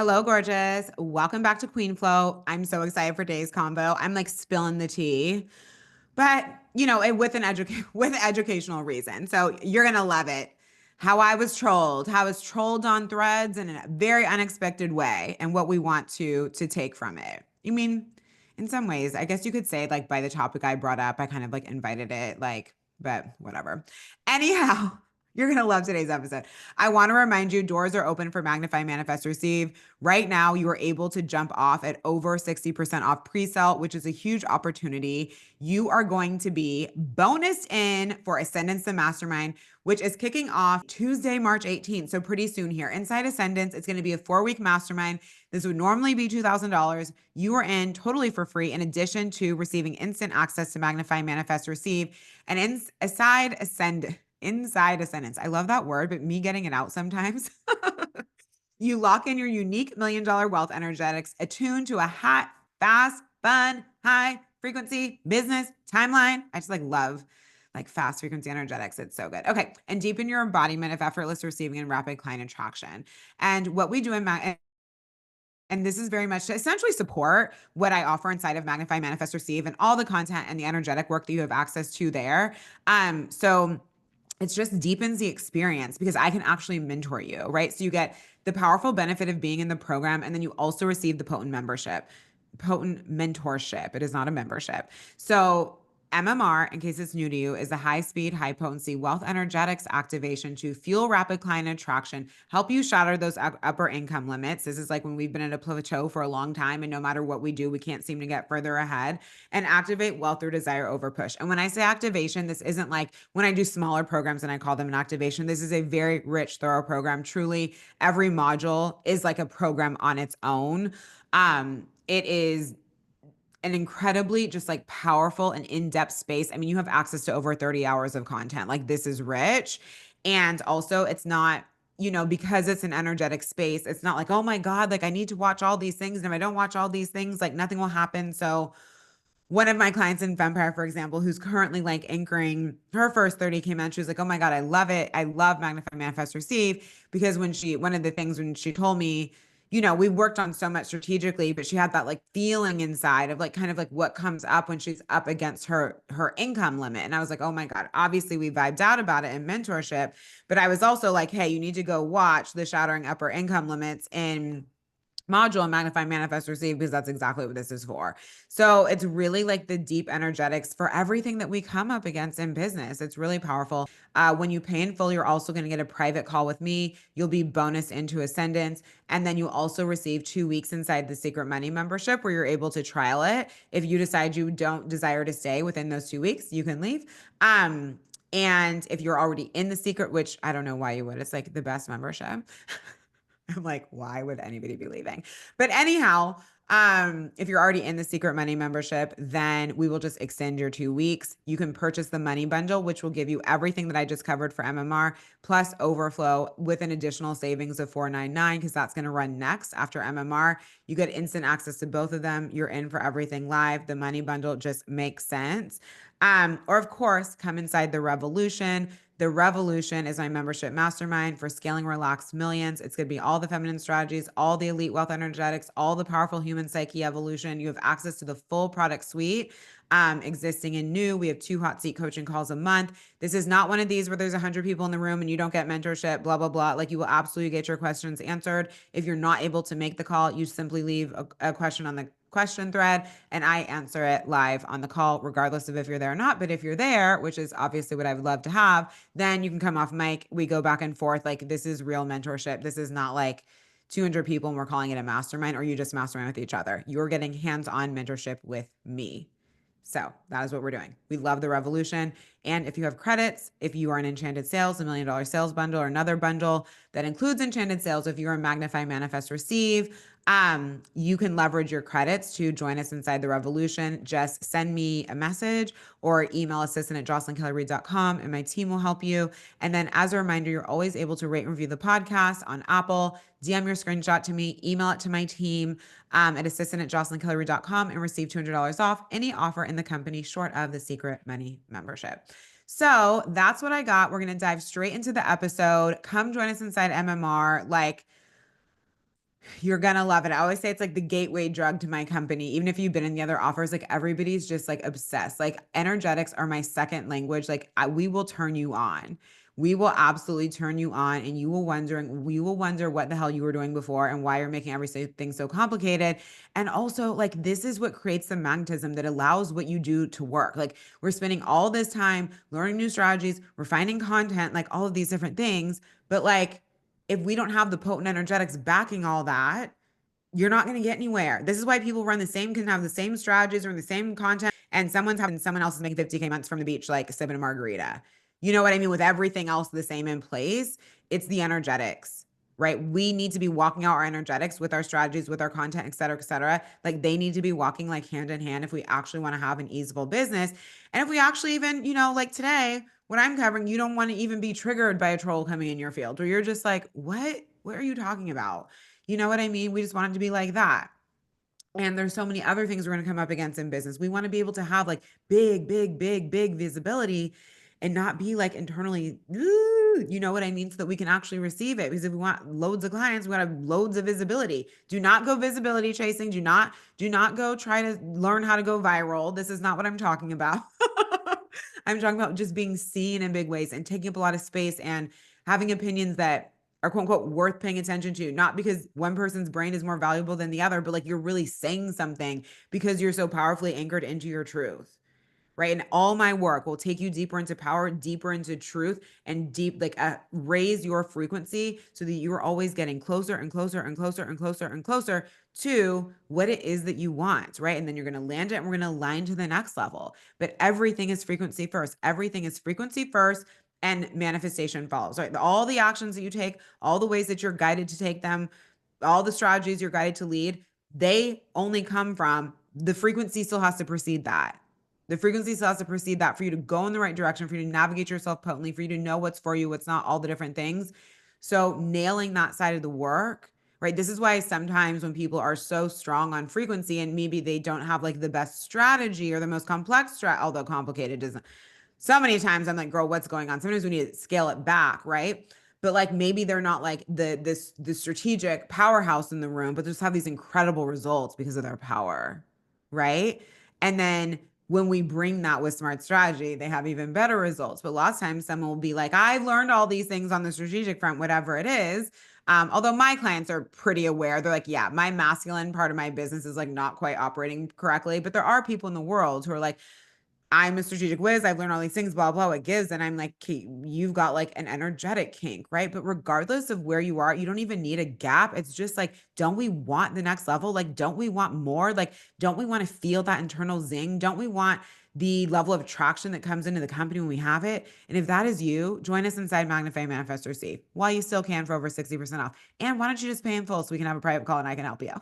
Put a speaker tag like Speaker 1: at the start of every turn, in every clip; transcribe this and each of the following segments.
Speaker 1: Hello, gorgeous. Welcome back to Queen Flow. I'm so excited for today's combo. I'm like spilling the tea, but with with educational reason. So you're gonna love it. How I was trolled on threads in a very unexpected way, and what we want to take from it. I mean, in some ways, I guess you could say like by the topic I brought up, I kind of like invited it, but whatever. Anyhow. You're going to love today's episode. I want to remind you doors are open for Magnify, Manifest, Receive. Right now, you are able to jump off at over 60% off pre-sale, which is a huge opportunity. You are going to be bonused in for Ascendance the Mastermind, which is kicking off Tuesday, March 18th. So pretty soon here. Inside Ascendance, it's going to be a 4-week mastermind. This would normally be $2,000. You are in totally for free, in addition to receiving instant access to Magnify, Manifest, Receive. And inside Ascendance. I love that word, but me getting it out sometimes. You lock in your unique $1,000,000 wealth energetics attuned to a hot, fast, fun, high frequency business timeline. I just love fast frequency energetics. It's so good. Okay. And deepen your embodiment of effortless receiving and rapid client attraction. And what we do and this is very much to essentially support what I offer inside of Magnify, Manifest, Receive, and all the content and the energetic work that you have access to there. So it just deepens the experience because I can actually mentor you, right? So you get the powerful benefit of being in the program, and then you also receive the potent mentorship. It is not a membership. So MMR, in case it's new to you, is a high-speed, high-potency wealth energetics activation to fuel rapid client attraction, help you shatter those upper income limits. This is like when we've been at a plateau for a long time, and no matter what we do, we can't seem to get further ahead, and activate wealth through desire over push. And when I say activation, this isn't like when I do smaller programs and I call them an activation. This is a very rich, thorough program. Truly, every module is like a program on its own. It is an incredibly just like powerful and in-depth space. I mean, you have access to over 30 hours of content. Like, this is rich. And also, it's not, because it's an energetic space, it's not like, oh my God, like I need to watch all these things. And if I don't watch all these things, like nothing will happen. So one of my clients in Vampire, for example, who's currently like anchoring her first 30 came out, she was like, oh my God, I love it. I love Magnify, Manifest, Receive. Because one of the things when she told me, we worked on so much strategically, but she had that like feeling inside of like kind of like what comes up when she's up against her income limit. And I was like, oh my God, obviously we vibed out about it in mentorship. But I was also like, hey, you need to go watch the Shattering Upper Income Limits in module and Magnify, Manifest, Receive, because that's exactly what this is for. So it's really like the deep energetics for everything that we come up against in business. It's really powerful. When you pay in full, you're also going to get a private call with me. You'll be bonus into Ascendance. And then you also receive 2 weeks inside the Secret Money membership where you're able to trial it. If you decide you don't desire to stay within those 2 weeks, you can leave. And if you're already in the secret, which I don't know why you would, it's like the best membership. I'm like, why would anybody be leaving? But anyhow, if you're already in the Secret Money membership, then we will just extend your 2 weeks. You can purchase the money bundle, which will give you everything that I just covered for MMR, plus overflow with an additional savings of $499, because that's going to run next after MMR. You get instant access to both of them. You're in for everything live. The money bundle just makes sense. Or of course, come inside the Revolution. The Revolution is my membership mastermind for scaling relaxed millions. It's going to be all the feminine strategies, all the elite wealth energetics, all the powerful human psyche evolution. You have access to the full product suite, existing and new. We have 2 hot seat coaching calls a month. This is not one of these where there's 100 people in the room and you don't get mentorship, blah, blah, blah. Like, you will absolutely get your questions answered. If you're not able to make the call, you simply leave a question on the question thread and I answer it live on the call, regardless of if you're there or not. But if you're there, which is obviously what I would love to have, then you can come off mic. We go back and forth. Like, this is real mentorship. This is not like 200 people and we're calling it a mastermind, or you just mastermind with each other. You're getting hands-on mentorship with me. So that is what we're doing. We love the Revolution. And if you have credits, if you are in Enchanted Sales, $1,000,000 sales bundle, or another bundle that includes Enchanted Sales, if you're in Magnify, Manifest, Receive, you can leverage your credits to join us inside the Revolution. Just send me a message or email assistant@jocelynkellyreid.com and my team will help you. And then as a reminder, you're always able to rate and review the podcast on Apple, DM your screenshot to me, email it to my team at assistant@jocelynkellyreid.com and receive $200 off any offer in the company short of the Secret Money membership. So that's what I got. We're going to dive straight into the episode. Come join us inside MMR. Like, You're gonna love it. I always say it's like the gateway drug to my company. Even if you've been in the other offers, like everybody's just like obsessed. Like energetics are my second language. Like we will turn you on. We will absolutely turn you on, and we will wonder what the hell you were doing before and why you're making everything so complicated. And also, like, this is what creates the magnetism that allows what you do to work. Like, we're spending all this time learning new strategies, refining content, like all of these different things. But like, if we don't have the potent energetics backing all that, you're not going to get anywhere. This is why people can have the same strategies or the same content, and someone else is making 50K months from the beach, like sipping a margarita. You know what I mean? With everything else the same in place, it's the energetics, right? We need to be walking out our energetics with our strategies, with our content, et cetera, et cetera. Like they need to be walking like hand in hand if we actually want to have an easeful business. And if we actually even, like today, what I'm covering, you don't want to even be triggered by a troll coming in your field where you're just like, what are you talking about? You know what I mean? We just want it to be like that. And there's so many other things we're going to come up against in business. We want to be able to have like big, big, big, big visibility and not be like internally, you know what I mean? So that we can actually receive it. Because if we want loads of clients, we want to have loads of visibility. Do not go visibility chasing. Do not go try to learn how to go viral. This is not what I'm talking about. I'm talking about just being seen in big ways and taking up a lot of space and having opinions that are quote unquote worth paying attention to, not because one person's brain is more valuable than the other, but like you're really saying something because you're so powerfully anchored into your truth. Right. And all my work will take you deeper into power, deeper into truth, and raise your frequency so that you're always getting closer and closer and closer and closer and closer to what it is that you want. Right. And then you're going to land it and we're going to align to the next level. But everything is frequency first. Everything is frequency first, and manifestation follows. Right. All the actions that you take, all the ways that you're guided to take them, all the strategies you're guided to lead, they only come from the frequency still has to precede that. The frequency still has to precede that for you to go in the right direction, for you to navigate yourself potently, for you to know what's for you, what's not, all the different things. So nailing that side of the work, right? This is why sometimes when people are so strong on frequency and maybe they don't have like the best strategy or the most complex although complicated doesn't. So many times I'm like, girl, what's going on? Sometimes we need to scale it back, right? But like maybe they're not like the strategic powerhouse in the room, but they just have these incredible results because of their power, right? And then when we bring that with smart strategy, they have even better results. But lots of times someone will be like, I've learned all these things on the strategic front, whatever it is. Although my clients are pretty aware, they're like, yeah, my masculine part of my business is like not quite operating correctly. But there are people in the world who are like, I'm a strategic whiz. I've learned all these things, blah, blah, what gives. And I'm like, okay, you've got like an energetic kink, right? But regardless of where you are, you don't even need a gap. It's just like, don't we want the next level? Like, don't we want more? Like, don't we want to feel that internal zing? Don't we want the level of attraction that comes into the company when we have it? And if that is you, join us inside Magnify, Manifest, Receive while you still can for over 60% off. And why don't you just pay in full so we can have a private call and I can help you?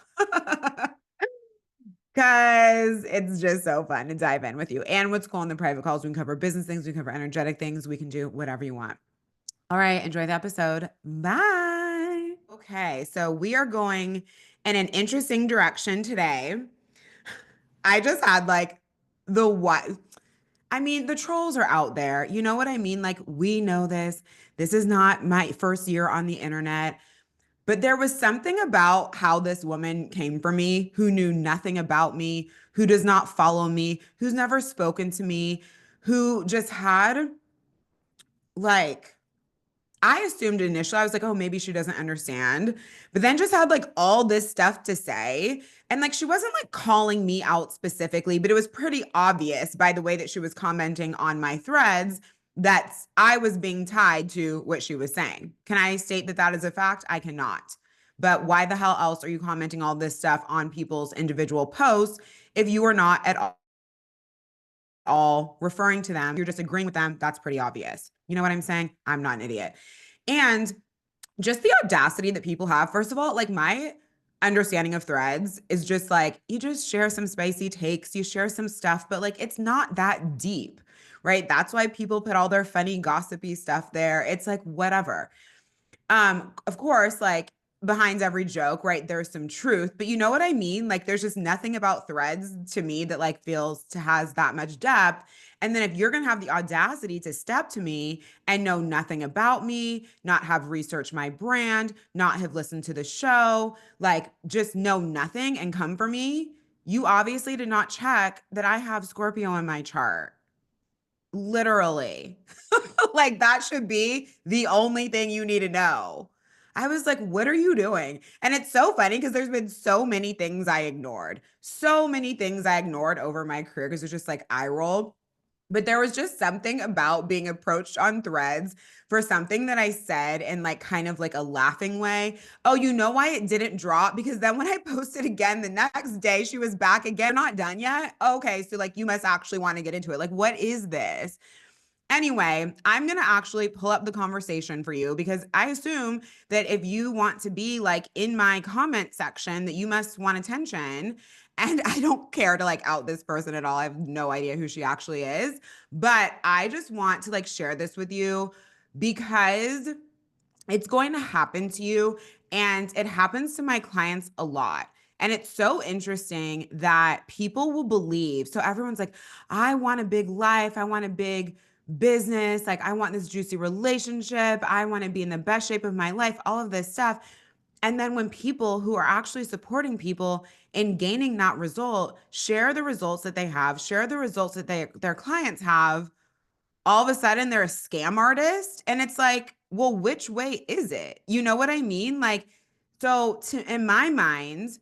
Speaker 1: Because it's just so fun to dive in with you. And what's cool in the private calls, we can cover business things, we can cover energetic things, we can do whatever you want. All right, enjoy the episode. Bye. Okay, so we are going in an interesting direction today. I just had like the what? I mean, the trolls are out there. You know what I mean? Like, we know this. This is not my first year on the internet. But there was something about how this woman came for me who knew nothing about me, who does not follow me, who's never spoken to me, who just had like, I assumed initially, I was like, oh, maybe she doesn't understand, but then just had like all this stuff to say. And like, she wasn't like calling me out specifically, but it was pretty obvious by the way that she was commenting on my threads that I was being tied to what she was saying. Can I state that that is a fact? I cannot. But why the hell else are you commenting all this stuff on people's individual posts if you are not at all referring to them? You're just agreeing with them. That's pretty obvious. You know what I'm saying? I'm not an idiot. And just the audacity that people have. First of all, like my understanding of threads is just like you just share some spicy takes, you share some stuff, but like it's not that deep, right? That's why people put all their funny, gossipy stuff there. It's like whatever. Of course, like behind every joke, right? There's some truth, but you know what I mean? Like there's just nothing about threads to me that like feels to has that much depth. And then if you're going to have the audacity to step to me and know nothing about me, not have researched my brand, not have listened to the show, like just know nothing and come for me, you obviously did not check that I have Scorpio in my chart. Literally. Like that should be the only thing you need to know. I was like, what are you doing? And it's so funny because there's been so many things I ignored. So many things I ignored over my career because it's just like eye roll. But there was just something about being approached on threads for something that I said in like kind of like a laughing way. Oh, you know why it didn't drop? Because then when I posted again the next day, she was back again. Not done yet. Okay. So like you must actually want to get into it. Like, what is this? Anyway, I'm going to actually pull up the conversation for you because I assume that if you want to be like in my comment section, that you must want attention. And I don't care to like out this person at all. I have no idea who she actually is. But I just want to like share this with you because it's going to happen to you. And it happens to my clients a lot. And it's so interesting that people will believe. So everyone's like, I want a big life. I want a big business. Like, I want this juicy relationship. I want to be in the best shape of my life, all of this stuff. And then when people who are actually supporting people in gaining that result share the results that they have, share the results that their clients have, all of a sudden they're a scam artist. And it's like, well, which way is it? You know what I mean? Like, so in my mind,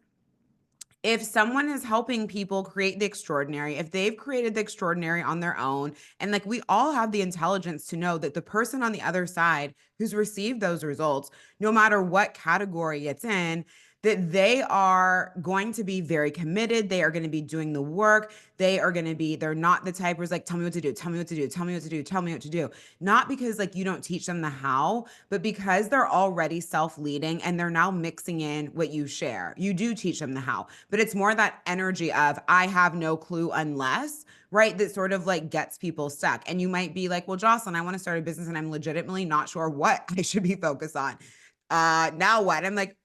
Speaker 1: if someone is helping people create the extraordinary, if they've created the extraordinary on their own, and like we all have the intelligence to know that the person on the other side who's received those results, no matter what category it's in, that they are going to be very committed. They are going to be doing the work. They're not the type who's like, tell me what to do, tell me what to do, tell me what to do, tell me what to do. Not because like you don't teach them the how, but because they're already self-leading and they're now mixing in what you share. You do teach them the how, but it's more that energy of, I have no clue unless, right? That sort of like gets people stuck. And you might be like, well, Jocelyn, I want to start a business and I'm legitimately not sure what I should be focused on. Now what? I'm like,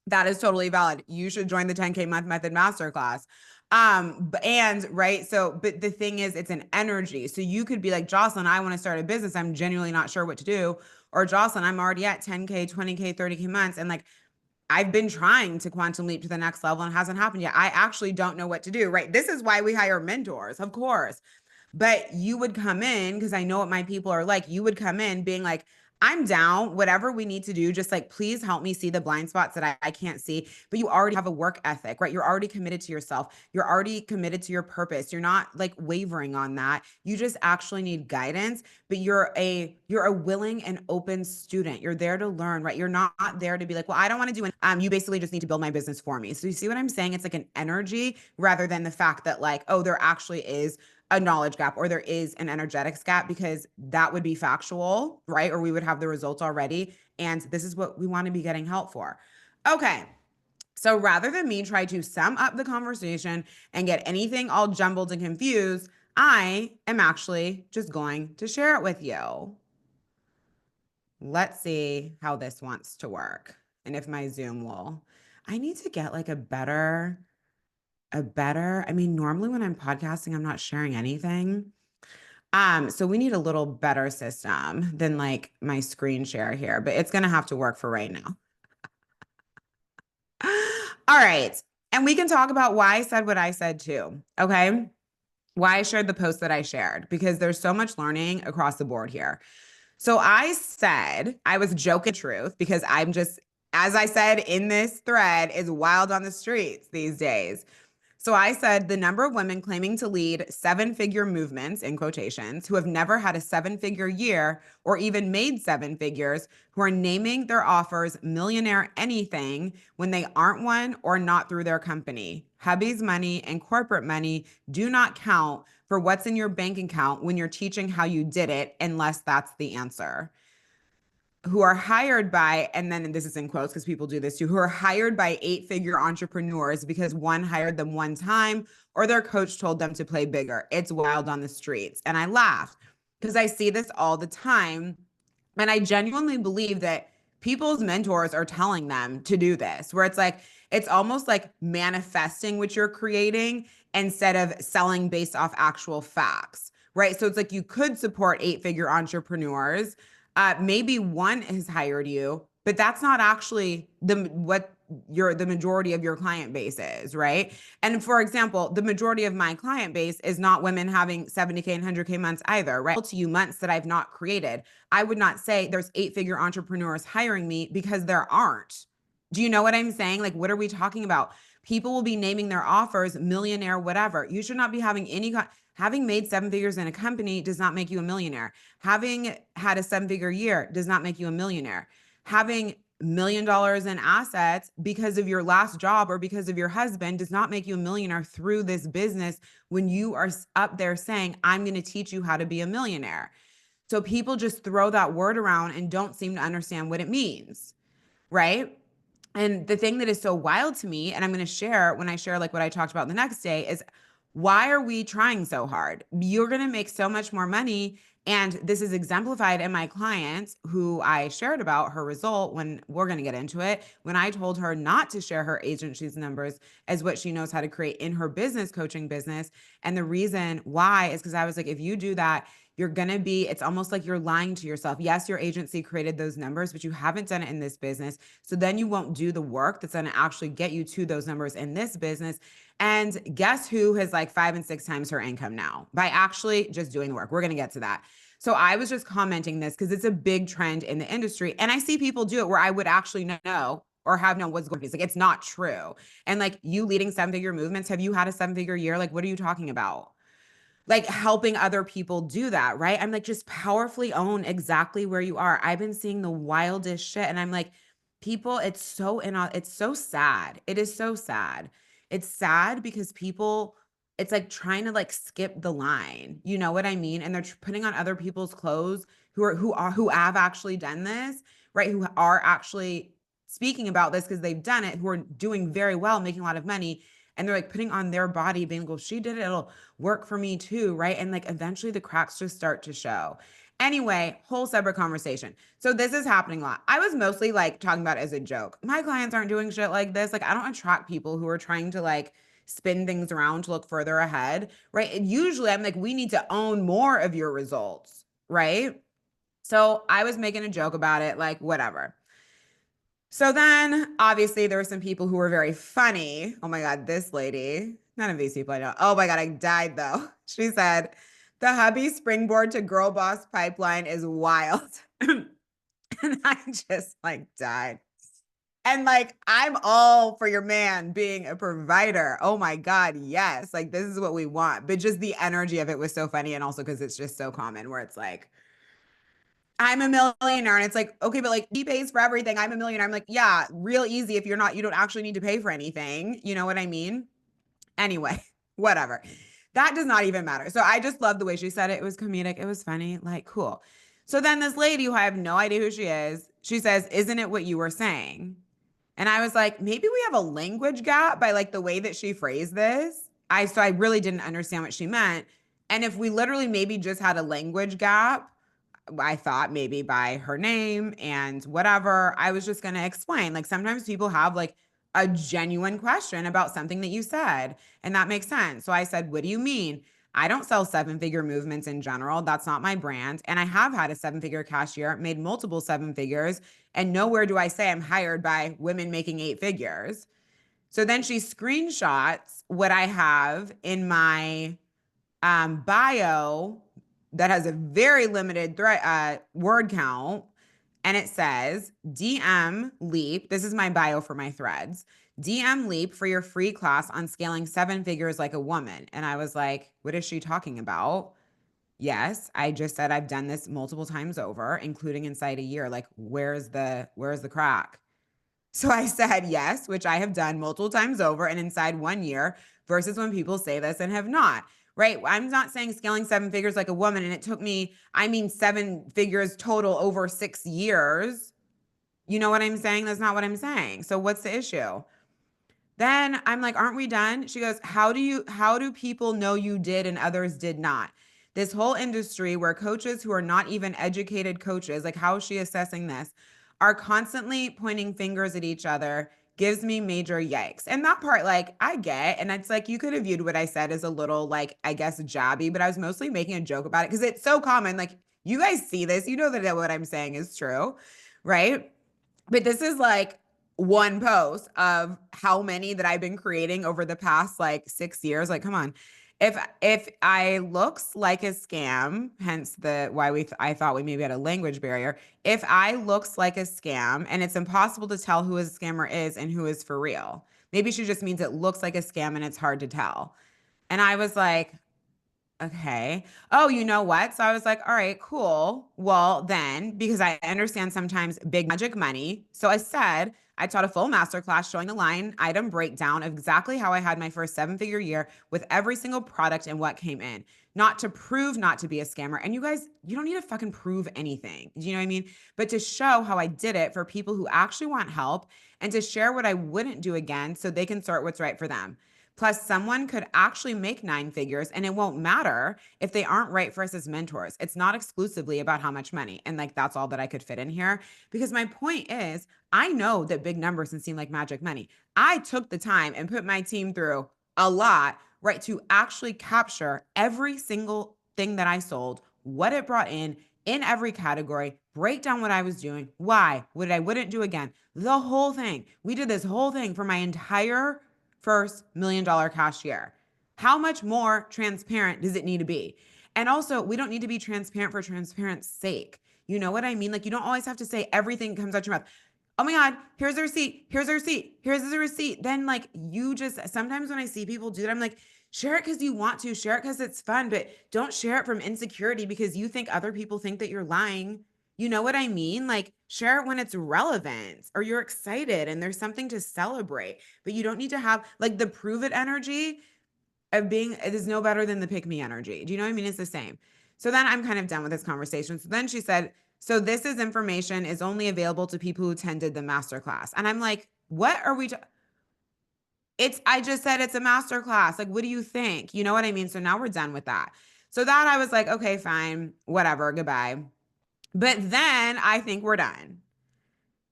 Speaker 1: that is totally valid. You should join the 10K month method masterclass. And right. So, but the thing is, it's an energy. So you could be like, Jocelyn, I want to start a business. I'm genuinely not sure what to do. Or Jocelyn, I'm already at 10K, 20K, 30K months. And like, I've been trying to quantum leap to the next level and it hasn't happened yet. I actually don't know what to do. Right. This is why we hire mentors, of course. But you would come in, because I know what my people are like, you would come in being like, I'm down, whatever we need to do, just like, please help me see the blind spots that I can't see. But you already have a work ethic, right? You're already committed to yourself. You're already committed to your purpose. You're not like wavering on that. You just actually need guidance, but you're a willing and open student. You're there to learn, right? You're not there to be like, well, I don't want to do it. You basically just need to build my business for me. So you see what I'm saying? It's like an energy rather than the fact that like, oh, there actually is a knowledge gap or there is an energetics gap, because that would be factual, right? Or we would have the results already. And this is what we want to be getting help for. Okay. So rather than me try to sum up the conversation and get anything all jumbled and confused, I am actually just going to share it with you. Let's see how this wants to work and if my Zoom will. I need to get like I mean, normally when I'm podcasting, I'm not sharing anything. So we need a little better system than like my screen share here, but it's gonna have to work for right now. All right. And we can talk about why I said what I said too. Okay. Why I shared the post that I shared, because there's so much learning across the board here. So I said, I was joking truth because I'm just, as I said in this thread, is wild on the streets these days. So I said the number of women claiming to lead seven-figure movements, in quotations, who have never had a seven-figure year or even made seven figures, who are naming their offers millionaire anything when they aren't one or not through their company. Hubby's money and corporate money do not count for what's in your bank account when you're teaching how you did it, unless that's the answer. Who are hired by, and then and this is in quotes because people do this too, who are hired by eight-figure entrepreneurs because one hired them one time or their coach told them to play bigger. It's wild on the streets. And I laughed because I see this all the time. And I genuinely believe that people's mentors are telling them to do this, where it's like, it's almost like manifesting what you're creating instead of selling based off actual facts, right? So it's like you could support 8-figure entrepreneurs. Maybe one has hired you, but that's not actually the majority of your client base is, right? And for example, the majority of my client base is not women having 70K and 100K months either, right? To you months that I've not created. I would not say there's 8-figure entrepreneurs hiring me because there aren't. Do you know what I'm saying? Like, what are we talking about? People will be naming their offers millionaire, whatever. You should not be having having made 7 figures in a company does not make you a millionaire. Having had a 7-figure year does not make you a millionaire. Having $1 million in assets because of your last job or because of your husband does not make you a millionaire through this business when you are up there saying, I'm going to teach you how to be a millionaire. So people just throw that word around and don't seem to understand what it means, right? And the thing that is so wild to me, and I'm going to share when I share like what I talked about the next day, is why are we trying so hard? You're going to make so much more money. And this is exemplified in my client who I shared about her result when we're going to get into it. When I told her not to share her agency's numbers as what she knows how to create in her business coaching business. And the reason why is because I was like, if you do that, it's almost like you're lying to yourself. Yes, your agency created those numbers, but you haven't done it in this business. So then you won't do the work that's going to actually get you to those numbers in this business. And guess who has like 5 and 6 times her income now by actually just doing the work? We're going to get to that. So I was just commenting this because it's a big trend in the industry. And I see people do it where I would actually know or have known what's going on. It's like, it's not true. And like you leading 7-figure movements, have you had a 7-figure year? Like, what are you talking about? Like helping other people do that, right? I'm like, just powerfully own exactly where you are. I've been seeing the wildest shit. And I'm like, people, it's so sad. It is so sad. It's sad because people, it's like trying to like skip the line. You know what I mean? And they're putting on other people's clothes who have actually done this, right? Who are actually speaking about this because they've done it, who are doing very well, making a lot of money. And they're like putting on their body, being like, well, she did it. It'll work for me too, right? And like eventually the cracks just start to show. Anyway, whole separate conversation. So this is happening a lot. I was mostly like talking about it as a joke. My clients aren't doing shit like this. Like I don't attract people who are trying to like spin things around to look further ahead, right? And usually I'm like, we need to own more of your results, right? So I was making a joke about it, like whatever. So then obviously there were some people who were very funny. Oh my God, this lady, none of these people I know. Oh my God, I died though. She said, the hubby springboard to girl boss pipeline is wild. And I just like died. And like, I'm all for your man being a provider. Oh my God, yes. Like, this is what we want. But just the energy of it was so funny. And also because it's just so common where it's like, I'm a millionaire. And it's like, okay, but like he pays for everything. I'm a millionaire. I'm like, yeah, real easy. If you don't actually need to pay for anything. You know what I mean? Anyway, whatever. That does not even matter. So I just love the way she said it. It was comedic. It was funny. Like, cool. So then this lady who I have no idea who she is, she says, isn't it what you were saying? And I was like, maybe we have a language gap by like the way that she phrased this. So I really didn't understand what she meant. And if we literally maybe just had a language gap, I thought maybe by her name and whatever, I was just going to explain. Like sometimes people have like a genuine question about something that you said, and that makes sense. So I said, what do you mean? I don't sell 7-figure movements in general. That's not my brand. And I have had a 7-figure cash year, made multiple 7 figures, and nowhere do I say I'm hired by women making 8 figures. So then she screenshots what I have in my bio that has a very limited word count. And it says, DM Leap. This is my bio for my threads. DM Leap for your free class on scaling 7 figures like a woman. And I was like, what is she talking about? Yes, I just said I've done this multiple times over, including inside a year. Like, where's the crack? So I said yes, which I have done multiple times over and inside 1 year versus when people say this and have not, right? I'm not saying scaling 7 figures like a woman. And it took me, 7 figures total over 6 years. You know what I'm saying? That's not what I'm saying. So what's the issue? Then I'm like, aren't we done? She goes, how do people know you did and others did not? This whole industry where coaches who are not even educated coaches, like how is she assessing this, are constantly pointing fingers at each other gives me major yikes. And that part, like, I get. And it's like, you could have viewed what I said as a little, like, I guess, jabby, but I was mostly making a joke about it because it's so common. Like, you guys see this, you know that what I'm saying is true, right? But this is like one post of how many that I've been creating over the past like 6 years. Like, come on. If I looks like a scam, hence the why I thought we maybe had a language barrier. If I looks like a scam and it's impossible to tell who a scammer is and who is for real. Maybe she just means it looks like a scam and it's hard to tell. And I was like, okay. Oh, you know what? So I was like, all right, cool. Well, then, because I understand sometimes big magic money. So I said, I taught a full masterclass showing the line item breakdown of exactly how I had my first 7-figure year with every single product and what came in. Not to prove not to be a scammer. And you guys, you don't need to fucking prove anything. Do you know what I mean? But to show how I did it for people who actually want help and to share what I wouldn't do again so they can sort what's right for them. Plus, someone could actually make 9 figures and it won't matter if they aren't right for us as mentors. It's not exclusively about how much money. And like, that's all that I could fit in here. Because my point is, I know that big numbers can seem like magic money. I took the time and put my team through a lot, right, to actually capture every single thing that I sold, what it brought in every category, break down what I was doing, why, what I wouldn't do again, the whole thing. We did this whole thing for my entire first $1 million cash year. How much more transparent does it need to be? And also, we don't need to be transparent for transparent's sake. You know what I mean? Like, you don't always have to say everything comes out your mouth. Oh my God, here's a receipt. Here's a receipt. Here's a receipt. Then, like, you just sometimes when I see people do that, I'm like, share it because you want to, share it because it's fun, but don't share it from insecurity because you think other people think that you're lying. You know what I mean? Like, share it when it's relevant or you're excited and there's something to celebrate. But you don't need to have like the prove it energy of being, it is no better than the pick me energy. Do you know what I mean? It's the same. So then I'm kind of done with this conversation. So then she said, so this is information is only available to people who attended the masterclass. And I'm like, what are we? I just said it's a masterclass. Like, what do you think? You know what I mean? So now we're done with that. So that I was like, okay, fine, whatever, goodbye. But then I think we're done.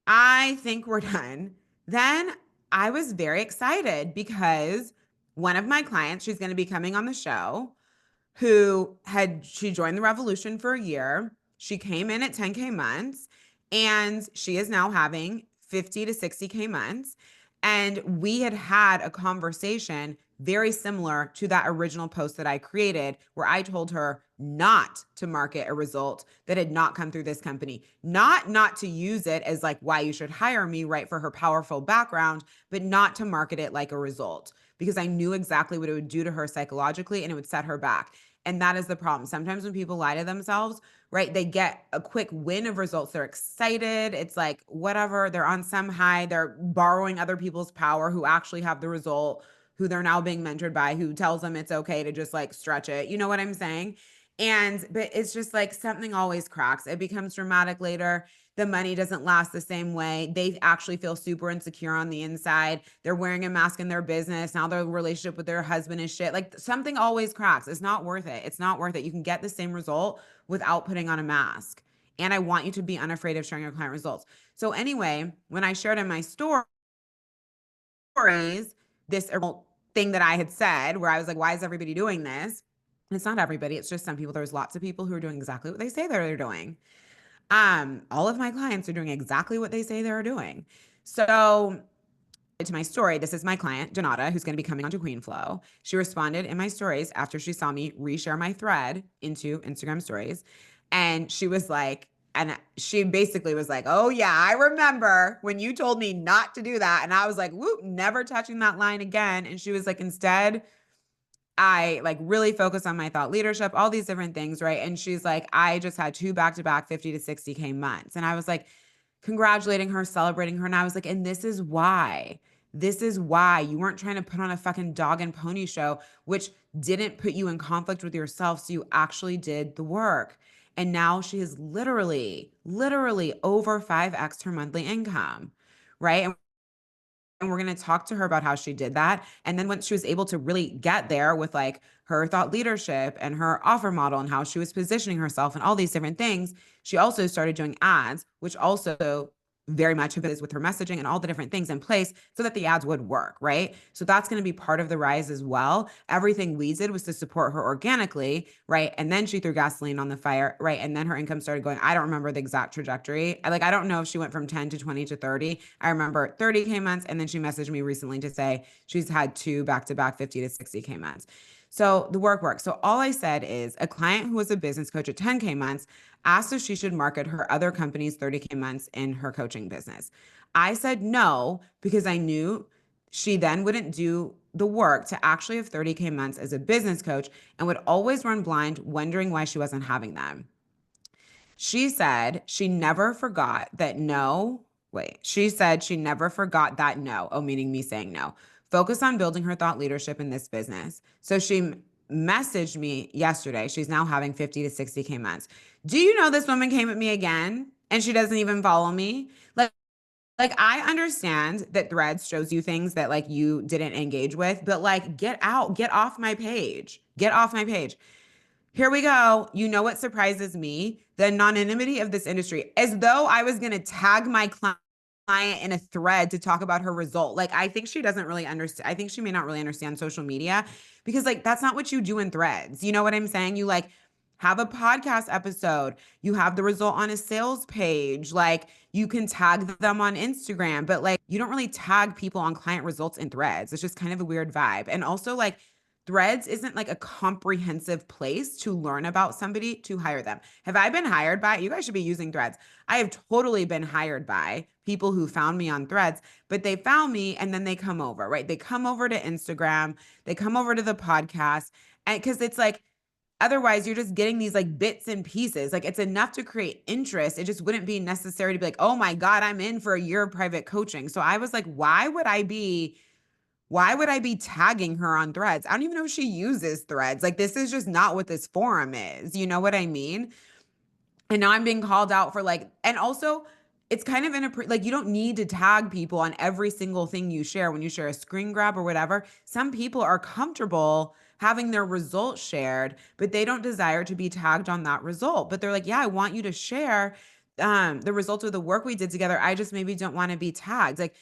Speaker 1: I think we're done. Then I was very excited because one of my clients, she's going to be coming on the show, she joined the revolution for a year. She came in at 10K months and she is now having 50 to 60K months. And we had a conversation very similar to that original post that I created where I told her not to market a result that had not come through this company, not to use it as like why you should hire me, right, for her powerful background, but not to market it like a result because I knew exactly what it would do to her psychologically and it would set her back. And that is the problem. Sometimes when people lie to themselves, right, they get a quick win of results. They're excited. It's like, whatever, they're on some high. They're borrowing other people's power who actually have the result, who they're now being mentored by, who tells them it's okay to just like stretch it. You know what I'm saying? But it's just like something always cracks. It becomes dramatic later. The money doesn't last the same way. They actually feel super insecure on the inside. They're wearing a mask in their business. Now their relationship with their husband is shit. Like something always cracks. It's not worth it. It's not worth it. You can get the same result without putting on a mask. And I want you to be unafraid of sharing your client results. So anyway, when I shared in my stories, this thing that I had said where I was like, why is everybody doing this? And it's not everybody. It's just some people. There's lots of people who are doing exactly what they say they're doing. All of my clients are doing exactly what they say they're doing. So to my story, this is my client, Donata, who's going to be coming onto Queen Flow. She responded in my stories after she saw me reshare my thread into Instagram stories. And she was like, and she basically was like, oh yeah, I remember when you told me not to do that. And I was like, whoop, never touching that line again. And she was like, instead, I like really focus on my thought leadership, all these different things, right? And she's like, I just had 2 back-to-back 50 to 60K months. And I was like, congratulating her, celebrating her. And I was like, and this is why. This is why you weren't trying to put on a fucking dog and pony show, which didn't put you in conflict with yourself. So you actually did the work. And now she is literally over 5x her monthly income, right? And we're going to talk to her about how she did that. And then once she was able to really get there with like her thought leadership and her offer model and how she was positioning herself and all these different things, she also started doing ads, which also very much of it is with her messaging and all the different things in place so that the ads would work, right? So that's going to be part of the rise as well. Everything we did was to support her organically, right? And then she threw gasoline on the fire, right? And then her income started going. I don't remember the exact trajectory. I don't know if she went from 10 to 20 to 30. I remember 30K months. And then she messaged me recently to say she's had two back-to-back 50 to 60K months. So the work works. So all I said is a client who was a business coach at 10K months asked if she should market her other company's 30K months in her coaching business. I said no because I knew she then wouldn't do the work to actually have 30K months as a business coach and would always run blind, wondering why she wasn't having them. She said she never forgot that no. Wait, she said she never forgot that no. Oh, meaning me saying no. Focus on building her thought leadership in this business. So she messaged me yesterday. She's now having 50 to 60K months. Do you know this woman came at me again and she doesn't even follow me? Like I understand that Threads shows you things that like you didn't engage with, but like get out, get off my page. Get off my page. Here we go. You know what surprises me? The anonymity of this industry, as though I was going to tag my client in a thread to talk about her result. Like, I think she doesn't really understand. I think she may not really understand social media because, like, that's not what you do in threads. You know what I'm saying? You like have a podcast episode, you have the result on a sales page, like, you can tag them on Instagram, but like, you don't really tag people on client results in threads. It's just kind of a weird vibe. And also, like, Threads isn't like a comprehensive place to learn about somebody to hire them. Have I been hired by? You guys should be using Threads. I have totally been hired by people who found me on Threads, but they found me and then they come over, right? They come over to Instagram, they come over to the podcast, and because it's like, otherwise you're just getting these like bits and pieces. Like it's enough to create interest. It just wouldn't be necessary to be like, oh my God, I'm in for a year of private coaching. So I was like, why would I be tagging her on Threads? I don't even know if she uses Threads. Like, this is just not what this forum is. You know what I mean? And now I'm being called out for like, and also it's kind of like you don't need to tag people on every single thing you share when you share a screen grab or whatever. Some people are comfortable having their results shared, but they don't desire to be tagged on that result. But they're like, yeah, I want you to share the results of the work we did together. I just maybe don't want to be tagged. Like,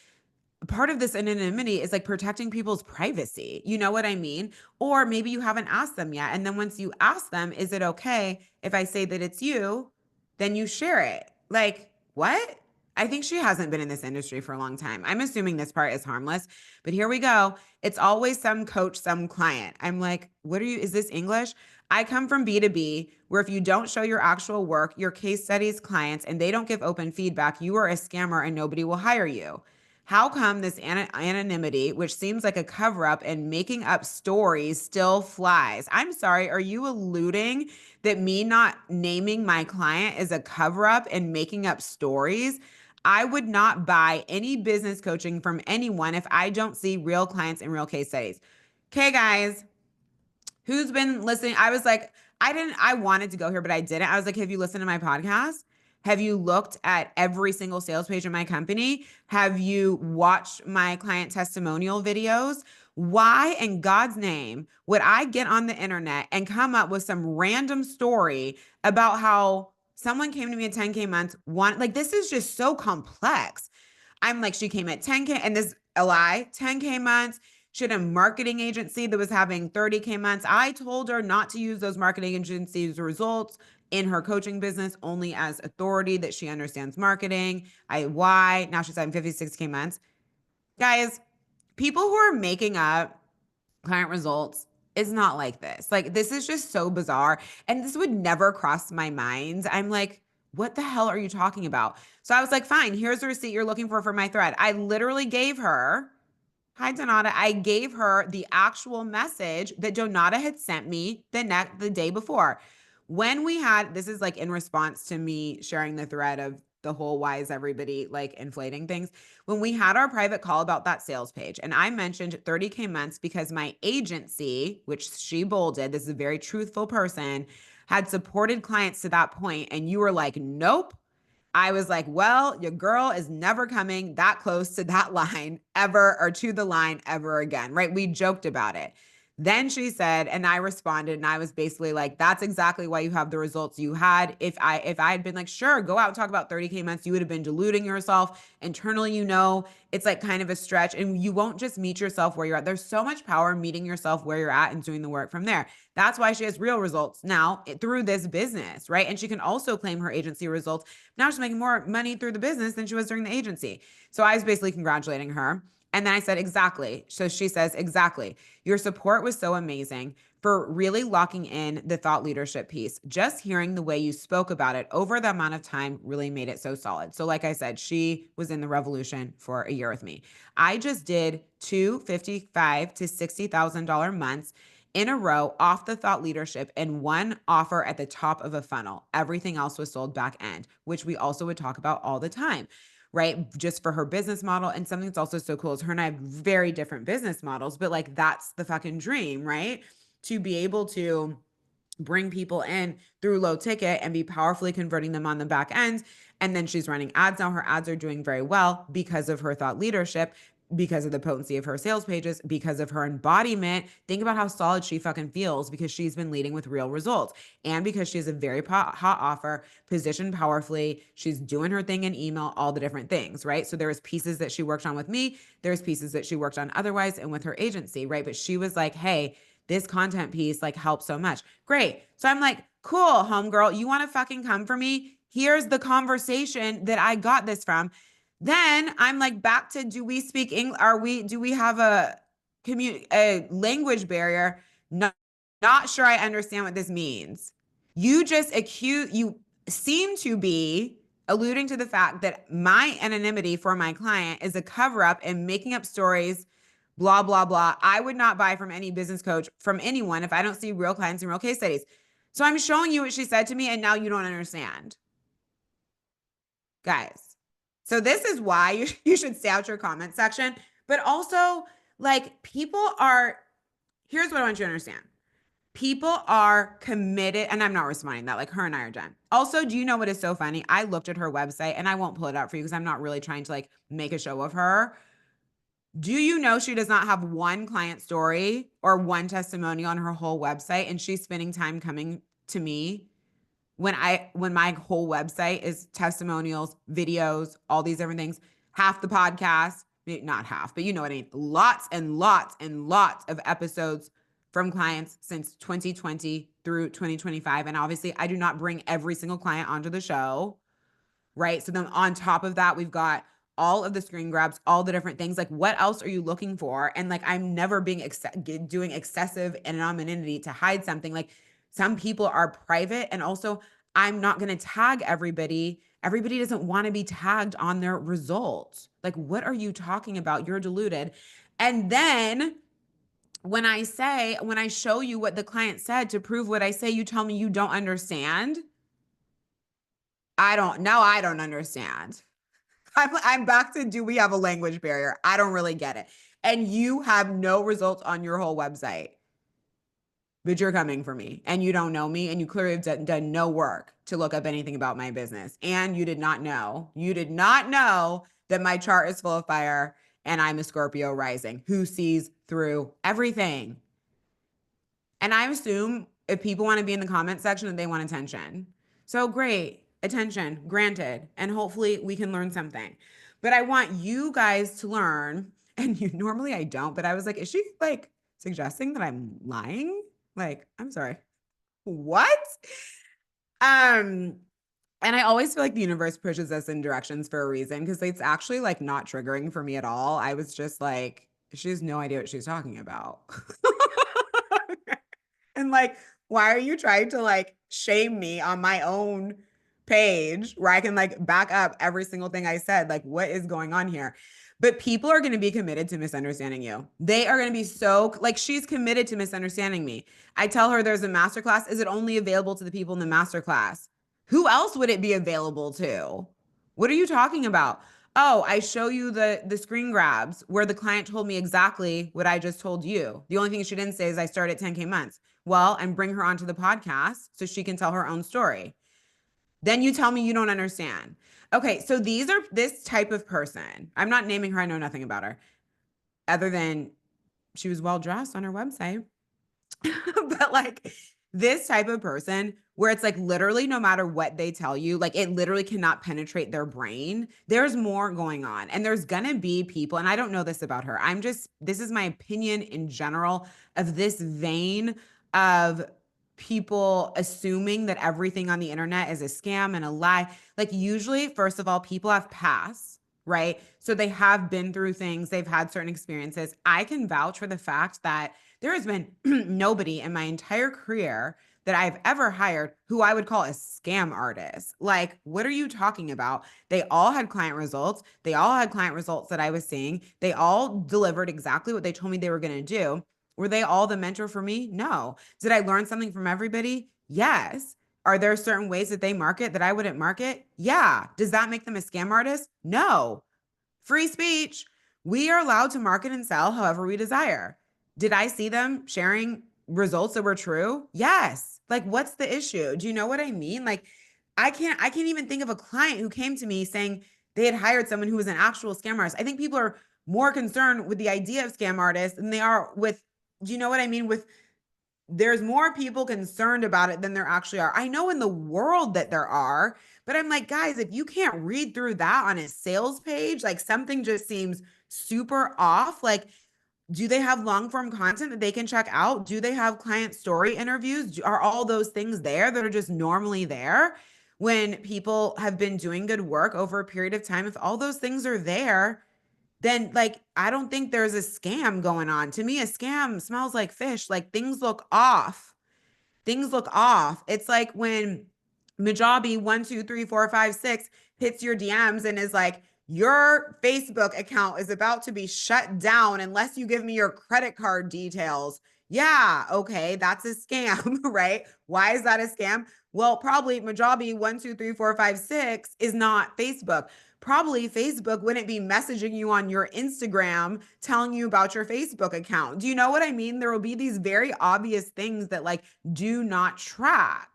Speaker 1: part of this anonymity is like protecting people's privacy. You know what I mean? Or maybe you haven't asked them yet. And then once you ask them, is it okay if I say that it's you? Then you share it. Like, what? I think she hasn't been in this industry for a long time. I'm assuming this part is harmless, but here we go. It's always some coach, some client. I'm like, what are you? Is this English? I come from B2B, where if you don't show your actual work, your case studies, clients, and they don't give open feedback, you are a scammer and nobody will hire you. How come this anonymity, which seems like a cover up and making up stories, still flies? I'm sorry, are you alluding that me not naming my client is a cover up and making up stories? I would not buy any business coaching from anyone if I don't see real clients and real case studies. Okay, guys, who's been listening? I wanted to go here, but I didn't. I was like, have you listened to my podcast? Have you looked at every single sales page in my company? Have you watched my client testimonial videos? Why in God's name would I get on the internet and come up with some random story about how someone came to me at 10K months? Like, this is just so complex. I'm like, she came at 10K and this a lie, 10K months. She had a marketing agency that was having 30K months. I told her not to use those marketing agencies' results in her coaching business, only as authority that she understands marketing. Why? Now she's having 56K months. Guys, people who are making up client results is not like this. Like, this is just so bizarre. And this would never cross my mind. I'm like, what the hell are you talking about? So I was like, fine, here's the receipt you're looking for my thread. I literally gave her, hi, Donata. I gave her the actual message that Donata had sent me the day before. When we had, this is like in response to me sharing the thread of the whole why is everybody like inflating things. When we had our private call about that sales page, and I mentioned 30K months because my agency, which she bolded, this is a very truthful person, had supported clients to that point, and you were like, nope. I was like, well, your girl is never coming that close to that line ever, or to the line ever again, right? We joked about it. Then she said, and I responded, and I was basically like, that's exactly why you have the results you had. If I had been like, sure, go out and talk about 30K months, you would have been deluding yourself. Internally, it's like kind of a stretch, and you won't just meet yourself where you're at. There's so much power in meeting yourself where you're at and doing the work from there. That's why she has real results now through this business, right? And she can also claim her agency results. Now she's making more money through the business than she was during the agency. So I was basically congratulating her. And then I said, exactly. So she says, exactly. Your support was so amazing for really locking in the thought leadership piece. Just hearing the way you spoke about it over the amount of time really made it so solid. So like I said, she was in the revolution for a year with me. I just did two $55,000 to $60,000 months in a row off the thought leadership and one offer at the top of a funnel. Everything else was sold back end, which we also would talk about all the time, right? Just for her business model. And something that's also so cool is her and I have very different business models, but like that's the fucking dream, right? To be able to bring people in through low ticket and be powerfully converting them on the back end. And then she's running ads now. Her ads are doing very well because of her thought leadership, because of the potency of her sales pages, because of her embodiment. Think about how solid she fucking feels because she's been leading with real results. And because she has a very hot offer, positioned powerfully, she's doing her thing in email, all the different things, right? So there was pieces that she worked on with me. There's pieces that she worked on otherwise and with her agency, right? But she was like, hey, this content piece like helps so much. Great. So I'm like, cool, homegirl, you want to fucking come for me? Here's the conversation that I got this from. Then I'm like, back to, do we speak English? Do we have a language barrier? No, not sure I understand what this means. You seem to be alluding to the fact that my anonymity for my client is a cover up and making up stories, blah, blah, blah. I would not buy from any business coach, from anyone, if I don't see real clients and real case studies. So I'm showing you what she said to me, and now you don't understand. Guys. So this is why you should stay out your comment section. But also, like, here's what I want you to understand. People are committed, and I'm not responding to that. Like, her and I are done. Also, do you know what is so funny? I looked at her website, and I won't pull it up for you because I'm not really trying to like make a show of her. Do you know she does not have one client story or one testimonial on her whole website, and she's spending time coming to me when my whole website is testimonials, videos, all these different things, half the podcast, not half, but you know what I mean, lots and lots and lots of episodes from clients since 2020 through 2025. And obviously, I do not bring every single client onto the show, right? So then on top of that, we've got all of the screen grabs, all the different things. Like, what else are you looking for? And like, I'm never doing excessive anonymity to hide something. Like, some people are private, and also I'm not going to tag everybody. Everybody doesn't want to be tagged on their results. Like, what are you talking about? You're deluded. And then when I show you what the client said to prove what I say, you tell me you don't understand. I don't understand. I'm back to, do we have a language barrier? I don't really get it. And you have no results on your whole website, but you're coming for me and you don't know me, and you clearly have done no work to look up anything about my business. And you did not know that my chart is full of fire and I'm a Scorpio rising who sees through everything. And I assume if people want to be in the comment section, that they want attention. So great, attention granted. And hopefully we can learn something. But I want you guys to learn, and normally I don't, but I was like, is she like suggesting that I'm lying? Like, I'm sorry. What? Um, and I always feel like the universe pushes us in directions for a reason, because it's actually like not triggering for me at all. I was just like, she has no idea what she's talking about. And like, why are you trying to like shame me on my own page where I can like back up every single thing I said? Like, what is going on here? But people are going to be committed to misunderstanding you. They are going to be so, like, she's committed to misunderstanding me. I tell her there's a masterclass. Is it only available to the people in the masterclass? Who else would it be available to? What are you talking about? Oh, I show you the screen grabs where the client told me exactly what I just told you. The only thing she didn't say is I started 10K months. Well, and bring her onto the podcast so she can tell her own story. Then you tell me you don't understand. Okay, so these are this type of person. I'm not naming her. I know nothing about her other than she was well dressed on her website. But like this type of person where it's like literally no matter what they tell you, like it literally cannot penetrate their brain. There's more going on. And there's going to be people, and I don't know this about her. This is my opinion in general of this vein of people assuming that everything on the internet is a scam and a lie. Like, usually, first of all, people have pasts, right? So they have been through things, they've had certain experiences. I can vouch for the fact that there has been nobody in my entire career that I've ever hired who I would call a scam artist. Like, what are you talking about? They all had client results. They all had client results that I was seeing. They all delivered exactly what they told me they were going to do. Were they all the mentor for me? No. Did I learn something from everybody? Yes. Are there certain ways that they market that I wouldn't market? Yeah. Does that make them a scam artist? No. Free speech. We are allowed to market and sell however we desire. Did I see them sharing results that were true? Yes. Like, what's the issue? Do you know what I mean? Like, I can't even think of a client who came to me saying they had hired someone who was an actual scam artist. I think people are more concerned with the idea of scam artists than they are with, do you know what I mean? With there's more people concerned about it than there actually are. I know in the world that there are, but I'm like, guys, if you can't read through that on a sales page, like something just seems super off. Like, do they have long form content that they can check out? Do they have client story interviews? Are all those things there that are just normally there when people have been doing good work over a period of time? If all those things are there, then like I don't think there's a scam going on. To me, a scam smells like fish. Like things look off. Things look off. It's like when Majabi 1, 2, 3, 4, 5, 6 hits your DMs and is like, your Facebook account is about to be shut down unless you give me your credit card details. Yeah, okay, that's a scam, right? Why is that a scam? Well, probably Majabi 1, 2, 3, 4, 5, 6 is not Facebook. Probably Facebook wouldn't be messaging you on your Instagram telling you about your Facebook account. Do you know what I mean? There will be these very obvious things that like do not track.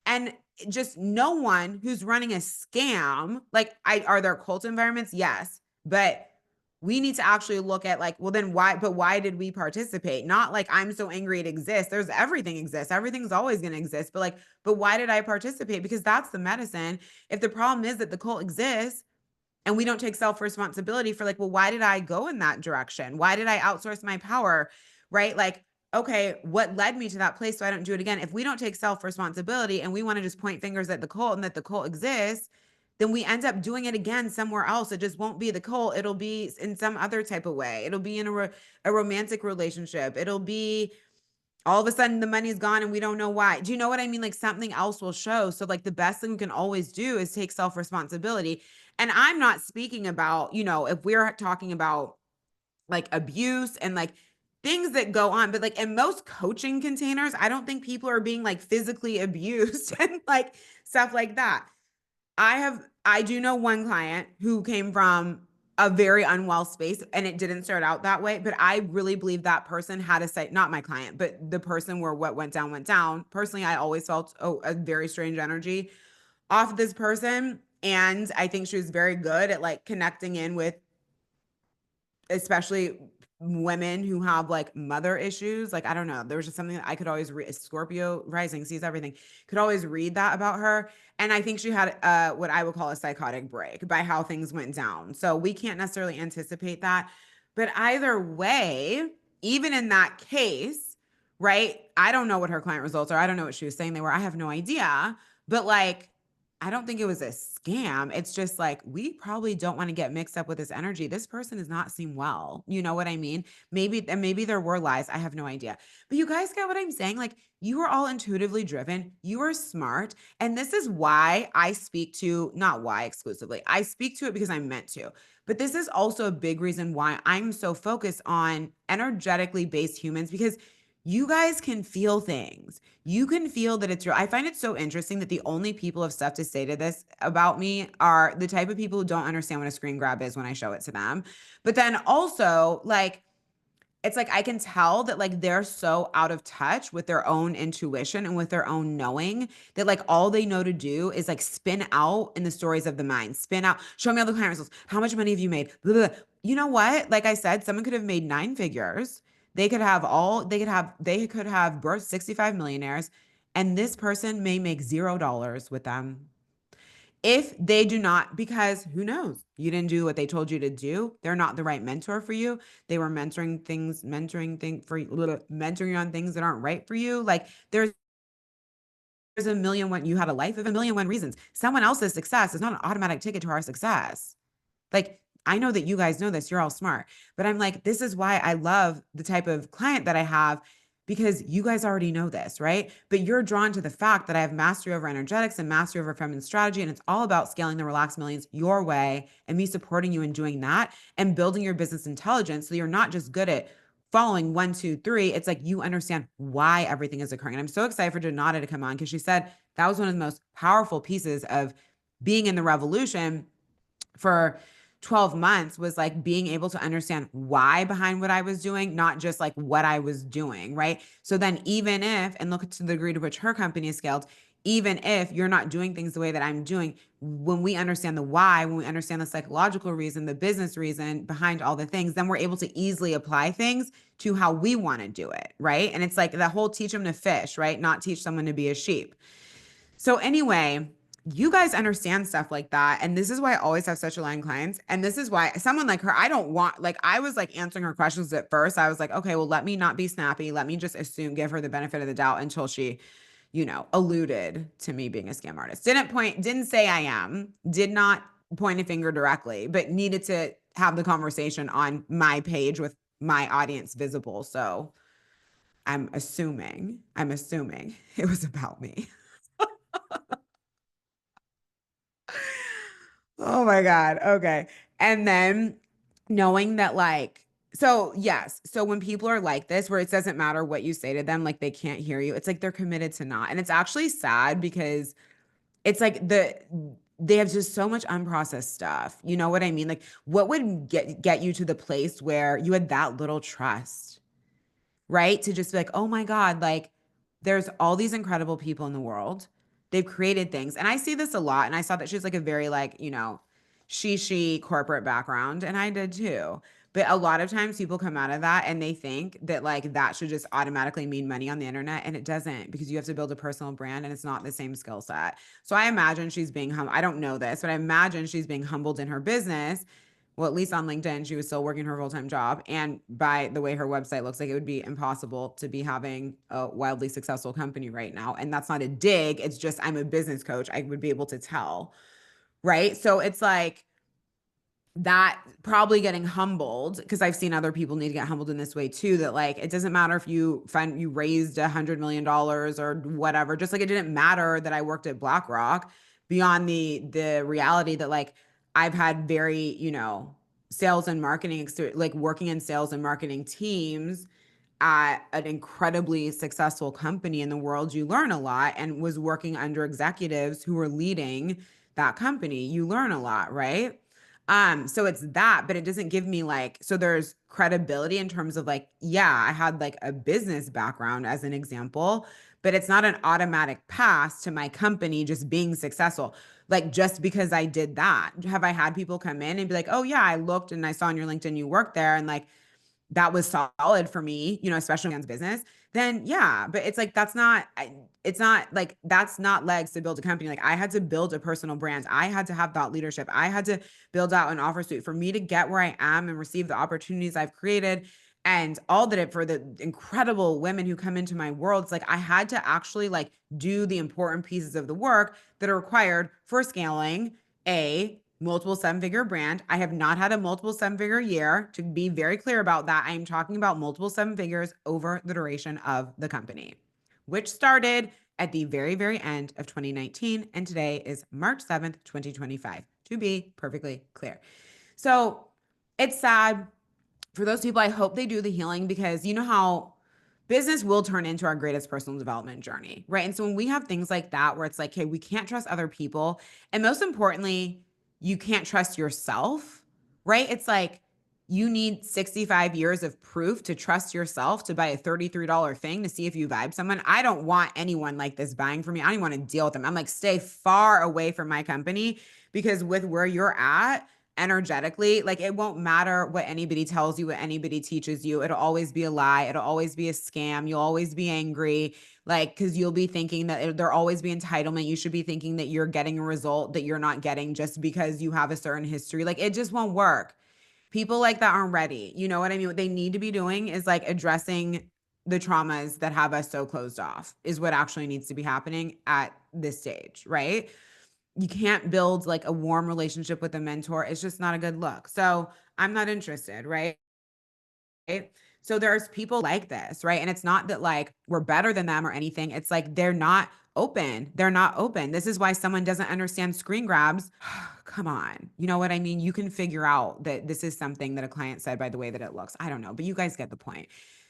Speaker 1: And just no one who's running a scam, like are there cult environments? Yes. But we need to actually look at like, well, then why did we participate? Not like I'm so angry it exists. There's everything exists. Everything's always going to exist. But why did I participate? Because that's the medicine. If the problem is that the cult exists, and we don't take self responsibility for like, well, why did I go in that direction? Why did I outsource my power? Right? Like, okay, what led me to that place so I don't do it again? If we don't take self responsibility and we want to just point fingers at the cult and that the cult exists, then we end up doing it again somewhere else. It just won't be the cult. It'll be in some other type of way. It'll be in a romantic relationship. It'll be all of a sudden the money's gone and we don't know why. Do you know what I mean? Like something else will show. So like the best thing we can always do is take self-responsibility. And I'm not speaking about, if we're talking about like abuse and like things that go on, but like in most coaching containers, I don't think people are being like physically abused and like stuff like that. I do know one client who came from a very unwell space and it didn't start out that way, but I really believe that person had a say, not my client, but the person where what went down went down. Personally, I always felt a very strange energy off this person, and I think she was very good at like connecting in with especially women who have like mother issues. Like, I don't know. There was just something that I could always read. Scorpio rising sees everything. Could always read that about her. And I think she had what I would call a psychotic break by how things went down. So we can't necessarily anticipate that. But either way, even in that case, right? I don't know what her client results are. I don't know what she was saying they were. I have no idea. But like, I don't think it was a scam. It's just like, we probably don't want to get mixed up with this energy. This person does not seem well. You know what I mean? Maybe there were lies. I have no idea. But you guys get what I'm saying? Like, you are all intuitively driven. You are smart. And this is why I speak to, not why exclusively, I speak to it because I'm meant to. But this is also a big reason why I'm so focused on energetically based humans because you guys can feel things. You can feel that it's real. I find it so interesting that the only people who have stuff to say to this about me are the type of people who don't understand what a screen grab is when I show it to them. But then also, like, it's like I can tell that like they're so out of touch with their own intuition and with their own knowing that like all they know to do is like spin out in the stories of the mind, spin out, show me all the client results. How much money have you made? Blah, blah, blah. You know what? Like I said, someone could have made 9 figures. They could have birthed 65 millionaires, and this person may make $0 with them. If they do not, because who knows? You didn't do what they told you to do. They're not the right mentor for you. They were mentoring you on things that aren't right for you. Like there's a million one you had a life of a million one reasons. Someone else's success is not an automatic ticket to our success. Like, I know that you guys know this, you're all smart, but I'm like, this is why I love the type of client that I have, because you guys already know this, right? But you're drawn to the fact that I have mastery over energetics and mastery over feminine strategy. And it's all about scaling the relaxed millions your way and me supporting you in doing that and building your business intelligence. So you're not just good at following 1, 2, 3. It's like you understand why everything is occurring. And I'm so excited for Donata to come on because she said that was one of the most powerful pieces of being in the revolution for 12 months, was like being able to understand why behind what I was doing, not just like what I was doing, right? So then even if, and look to the degree to which her company is scaled, even if you're not doing things the way that I'm doing, when we understand the why, when we understand the psychological reason, the business reason behind all the things, then we're able to easily apply things to how we want to do it, right? And it's like the whole teach them to fish, right? Not teach someone to be a sheep. So anyway, you guys understand stuff like that. And this is why I always have such aligned clients. And this is why someone like her, I don't want, like, I was like answering her questions at first. I was like, okay, well, let me not be snappy. Let me just assume, give her the benefit of the doubt until she, alluded to me being a scam artist. Didn't say I am, did not point a finger directly, but needed to have the conversation on my page with my audience visible. So I'm assuming it was about me. Oh my God. Okay. And then knowing that, like, so yes. So when people are like this, where it doesn't matter what you say to them, like they can't hear you, it's like they're committed to not. And it's actually sad because it's like they have just so much unprocessed stuff. You know what I mean? Like what would get you to the place where you had that little trust? Right? To just be like, oh my God, like there's all these incredible people in the world. They've created things. And I see this a lot. And I saw that she's like a very like, she corporate background. And I did too. But a lot of times people come out of that and they think that like that should just automatically mean money on the internet. And it doesn't, because you have to build a personal brand and it's not the same skill set. So I imagine she's being I don't know this, but I imagine she's being humbled in her business. Well, at least on LinkedIn, she was still working her full-time job. And by the way her website looks, like it would be impossible to be having a wildly successful company right now. And that's not a dig. It's just, I'm a business coach. I would be able to tell. Right. So it's like that probably getting humbled, because I've seen other people need to get humbled in this way too, that like, it doesn't matter if you raised $100 million or whatever, just like it didn't matter that I worked at BlackRock, beyond the reality that like I've had very, sales and marketing, like working in sales and marketing teams at an incredibly successful company in the world. You learn a lot, and was working under executives who were leading that company. You learn a lot, right? So it's that, but it doesn't give me like, so there's credibility in terms of like, yeah, I had like a business background as an example, but it's not an automatic pass to my company just being successful. Like, just because I did that, have I had people come in and be like, oh yeah, I looked and I saw on your LinkedIn you worked there, and like that was solid for me, especially on business, then yeah. But it's like, it's not like, that's not legs to build a company. Like I had to build a personal brand. I had to have thought leadership. I had to build out an offer suite for me to get where I am and receive the opportunities I've created, and all that it for the incredible women who come into my world. It's like, I had to actually like do the important pieces of the work that are required for scaling a multiple seven-figure brand. I have not had a multiple seven-figure year, to be very clear about that. I am talking about multiple seven figures over the duration of the company, which started at the very, very end of 2019. And today is March 7th, 2025, to be perfectly clear. So it's sad for those people. I hope they do the healing, because you know how business will turn into our greatest personal development journey, right? And so when we have things like that, where it's like, hey, we can't trust other people, and most importantly, you can't trust yourself, right? It's like you need 65 years of proof to trust yourself to buy a $33 thing to see if you vibe someone. I don't want anyone like this buying from me. I don't even want to deal with them. I'm like, stay far away from my company, because with where you're at, energetically, like it won't matter what anybody tells you, what anybody teaches you. It'll always be a lie. It'll always be a scam. You'll always be angry, like, because you'll be thinking that there'll always be entitlement. You should be thinking that you're getting a result that you're not getting just because you have a certain history. Like, it just won't work. People like that aren't ready. You know what I mean? What they need to be doing is like addressing the traumas that have us so closed off, is what actually needs to be happening at this stage, right? You can't build like a warm relationship with a mentor. It's just not a good look. So I'm not interested, right? So there's people like this, right? And it's not that like we're better than them or anything. It's like they're not open. They're not open. This is why someone doesn't understand screen grabs. Come on. You know what I mean? You can figure out that this is something that a client said by the way that it looks. I don't know, but you guys get the point.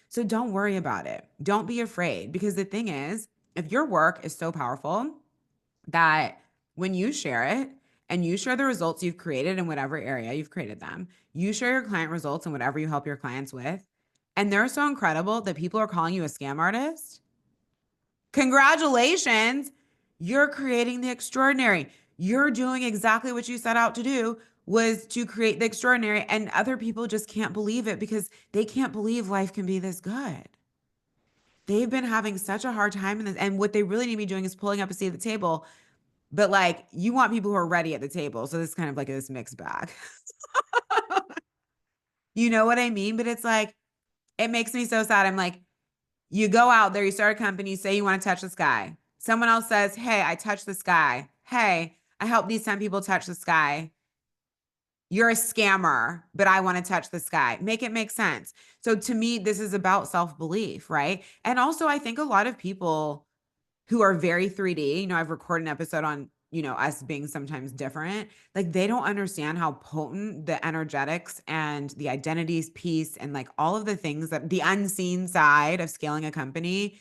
Speaker 1: So don't worry about it. Don't be afraid, because the thing is, if your work is so powerful that when you share it and you share the results you've created in whatever area you've created them, you share your client results and whatever you help your clients with, and they're so incredible that people are calling you a scam artist, congratulations. You're creating the extraordinary. You're doing exactly what you set out to do, was to create the extraordinary, and other people just can't believe it because they can't believe life can be this good. They've been having such a hard time in this, and what they really need to be doing is pulling up a seat at the table. But like, you want people who are ready at the table. So this is kind of like this mixed bag. You know what I mean? But it's like, it makes me so sad. I'm like, you go out there, you start a company, you say you want to touch the sky. Someone else says, hey, I touched the sky. Hey, I helped these 10 people touch the sky. You're a scammer, but I want to touch the sky. Make it make sense. So to me, this is about self-belief, right? And also, I think a lot of people who are very 3D, I've recorded an episode on, us being sometimes different. Like, they don't understand how potent the energetics and the identities piece and like all of the things, that the unseen side of scaling a company,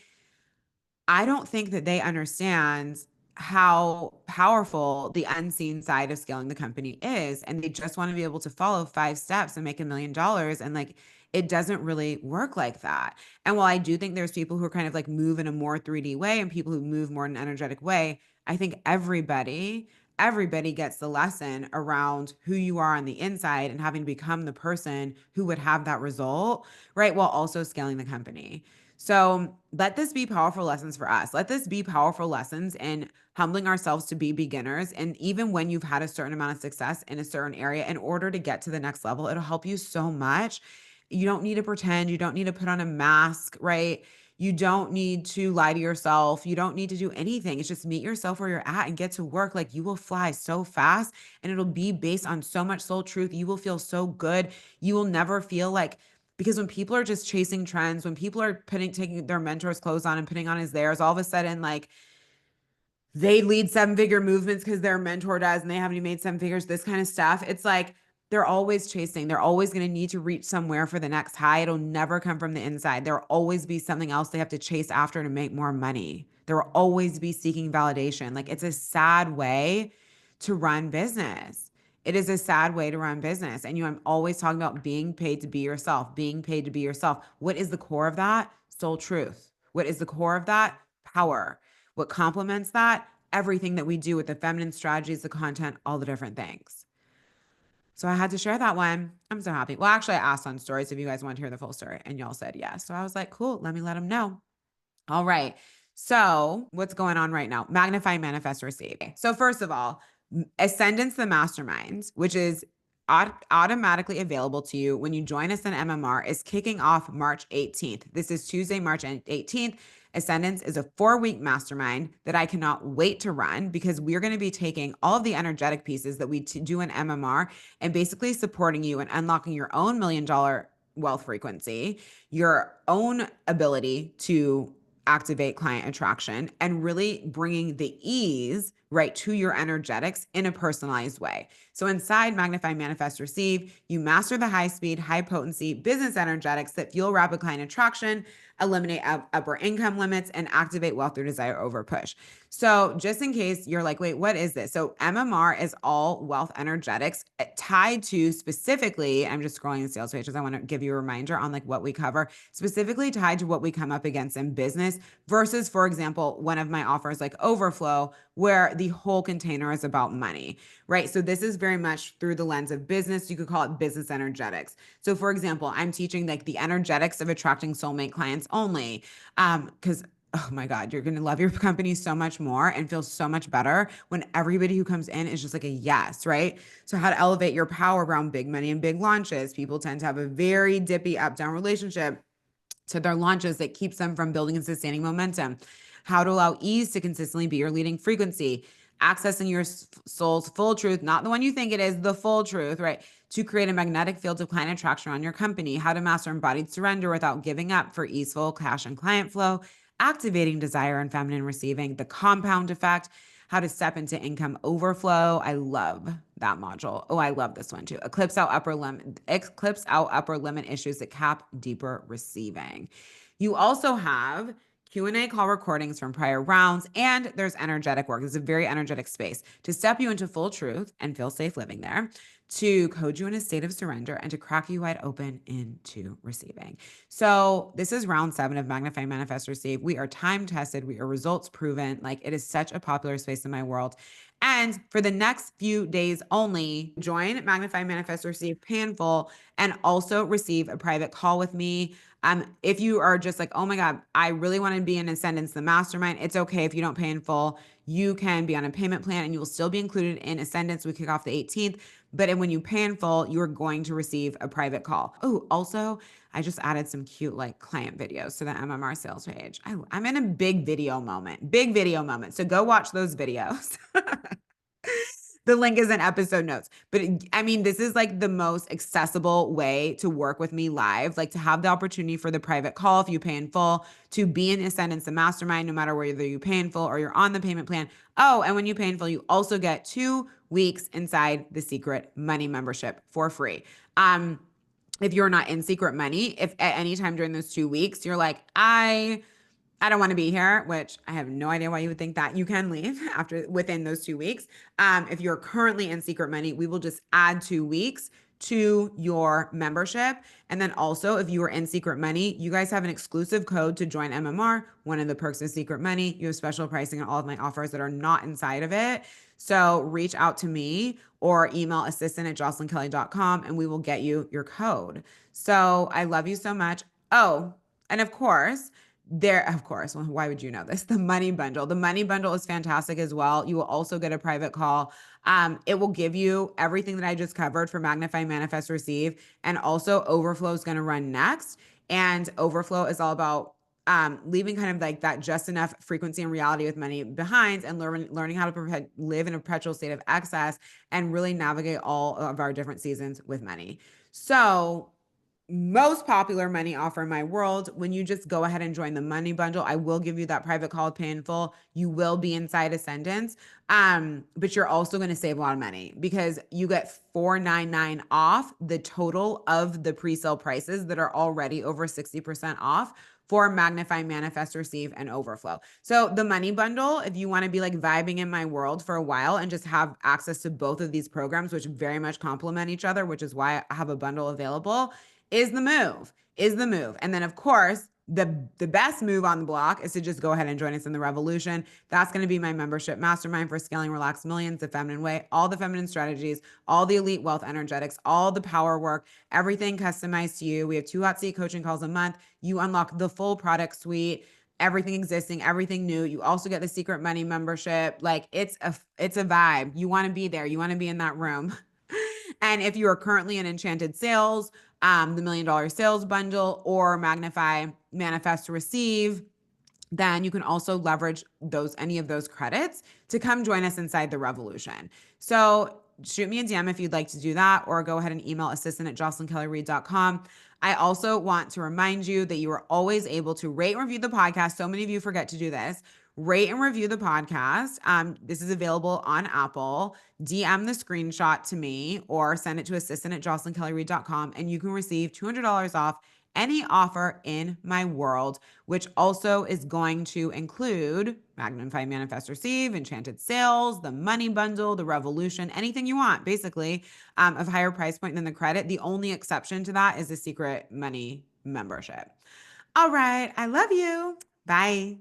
Speaker 1: I don't think that they understand how powerful the unseen side of scaling the company is. And they just want to be able to follow 5 steps and make $1 million. And like, it doesn't really work like that. And while I do think there's people who are kind of like move in a more 3D way and people who move more in an energetic way, I think everybody gets the lesson around who you are on the inside and having to become the person who would have that result, right? While also scaling the company. So let this be powerful lessons for us. Let this be powerful lessons in humbling ourselves to be beginners. And even when you've had a certain amount of success in a certain area, in order to get to the next level, it'll help you so much. You don't need to pretend. You don't need to put on a mask, right? You don't need to lie to yourself. You don't need to do anything. It's just meet yourself where you're at and get to work. Like, you will fly so fast, and it'll be based on so much soul truth. You will feel so good. You will never feel like, because when people are just chasing trends, when people are taking their mentor's clothes on and putting on as theirs, all of a sudden, like, they lead 7-figure movements because their mentor does and they haven't even made 7 figures, this kind of stuff. It's like they're always chasing. They're always going to need to reach somewhere for the next high. It'll never come from the inside. There'll always be something else they have to chase after to make more money. There will always be seeking validation. Like, it's a sad way to run business. It is a sad way to run business. And I'm always talking about being paid to be yourself, being paid to be yourself. What is the core of that? Soul truth. What is the core of that? Power. What complements that? Everything that we do with the feminine strategies, the content, all the different things. So I had to share that one. I'm so happy. Well, actually, I asked on stories if you guys want to hear the full story, and y'all said yes. So I was like, cool, let me let them know. All right. So what's going on right now? Magnify, manifest, receive. So first of all, Ascendance the Mastermind, which is automatically available to you when you join us in MMR, is kicking off March 18th. This is Tuesday, March 18th. Ascendance is a 4-week mastermind that I cannot wait to run, because we're going to be taking all of the energetic pieces that we do in MMR and basically supporting you and unlocking your own $1 million wealth frequency, your own ability to activate client attraction, and really bringing the ease right to your energetics in a personalized way. So inside Magnify, Manifest, Receive, you master the high speed, high potency business energetics that fuel rapid client attraction, eliminate upper income limits, and activate wealth through desire over push. So just in case you're like, wait, what is this? So MMR is all wealth energetics tied to, specifically, I'm just scrolling the sales pages. I want to give you a reminder on like what we cover, specifically tied to what we come up against in business versus, for example, one of my offers like Overflow, where the whole container is about money, right? So this is very much through the lens of business. You could call it business energetics. So for example, I'm teaching like the energetics of attracting soulmate clients only. Because oh my God, you're going to love your company so much more and feel so much better when everybody who comes in is just like a yes, right? So, how to elevate your power around big money and big launches. People tend to have a very dippy up down relationship to their launches that keeps them from building and sustaining momentum. How to allow ease to consistently be your leading frequency. Accessing your soul's full truth, not the one you think it is, the full truth, right? To create a magnetic field of client attraction on your company. How to master embodied surrender without giving up for easeful cash and client flow. Activating desire and feminine receiving. The compound effect. How to step into income overflow. I love that module. Oh, I love this one too. Eclipse out upper limit issues that cap deeper receiving. You also have Q&A call recordings from prior rounds, and there's energetic work. It's a very energetic space to step you into full truth and feel safe living there, to code you in a state of surrender, and to crack you wide open into receiving. So this is round 7 of Magnify, Manifest, Receive. We are time tested. We are results proven. Like, it is such a popular space in my world. And for the next few days only, join Magnify, Manifest, Receive, Pay in Full, and also receive a private call with me. If you are just like, oh my God, I really want to be in Ascendance, the mastermind, it's okay if you don't pay in full. You can be on a payment plan and you will still be included in Ascendance. We kick off the 18th. But when you pay in full, you are going to receive a private call. Oh, also, I just added some cute like client videos to the MMR sales page. I'm in a big video moment. So go watch those videos. The link is in episode notes. But I mean, this is like the most accessible way to work with me live, like to have the opportunity for the private call if you pay in full, to be in Ascendance, the mastermind, no matter whether you pay in full or you're on the payment plan. Oh, and when you pay in full, you also get 2 weeks inside the Secret Money membership for free. If you're not in Secret Money, if at any time during those 2 weeks, you're like, I don't want to be here, which I have no idea why you would think that, you can leave within those 2 weeks. If you're currently in Secret Money, we will just add 2 weeks to your membership. And then also, if you are in Secret Money, you guys have an exclusive code to join MMR. One of the perks of Secret Money, you have special pricing on all of my offers that are not inside of it. So reach out to me or email assistant@jocelynkelly.com and we will get you your code. So I love you so much. Oh, and of course, well, why would you know this? The money bundle. The money bundle is fantastic as well. You will also get a private call. It will give you everything that I just covered for Magnify, Manifest, Receive. And also Overflow is going to run next. And Overflow is all about leaving kind of like that just enough frequency and reality with money behind, and learning how to live in a perpetual state of excess and really navigate all of our different seasons with money. So most popular money offer in my world, when you just go ahead and join the money bundle, I will give you that private call, Pay in Full. You will be inside Ascendance. But you're also going to save a lot of money because you get $499 off the total of the pre-sale prices that are already over 60% off for Magnify, Manifest, Receive, and Overflow. So the money bundle, if you want to be like vibing in my world for a while and just have access to both of these programs, which very much complement each other, which is why I have a bundle available, is the move. And then of course, the best move on the block is to just go ahead and join us in the revolution. That's going to be my membership mastermind for scaling relaxed millions the feminine way, all the feminine strategies, all the elite wealth energetics, all the power work, everything customized to you. We have 2 hot seat coaching calls a month. You unlock the full product suite, everything existing, everything new. You also get the Secret Money membership. Like, it's a vibe. You want to be there. You want to be in that room. And if you are currently in Enchanted Sales, the $1 Million Sales Bundle, or Magnify, Manifest, Receive, then you can also leverage any of those credits to come join us inside the revolution. So shoot me a DM if you'd like to do that, or go ahead and email assistant@jocelynkellyreid.com. I also want to remind you that you are always able to rate and review the podcast. So many of you forget to do this. Rate and review the podcast. This is available on Apple. DM the screenshot to me or send it to assistant@jocelynkellyreid.com, and you can receive $200 off any offer in my world, which also is going to include Magnify, Manifest, Receive, Enchanted Sales, the money bundle, the revolution, anything you want, basically, of higher price point than the credit. The only exception to that is the Secret Money membership. All right. I love you. Bye.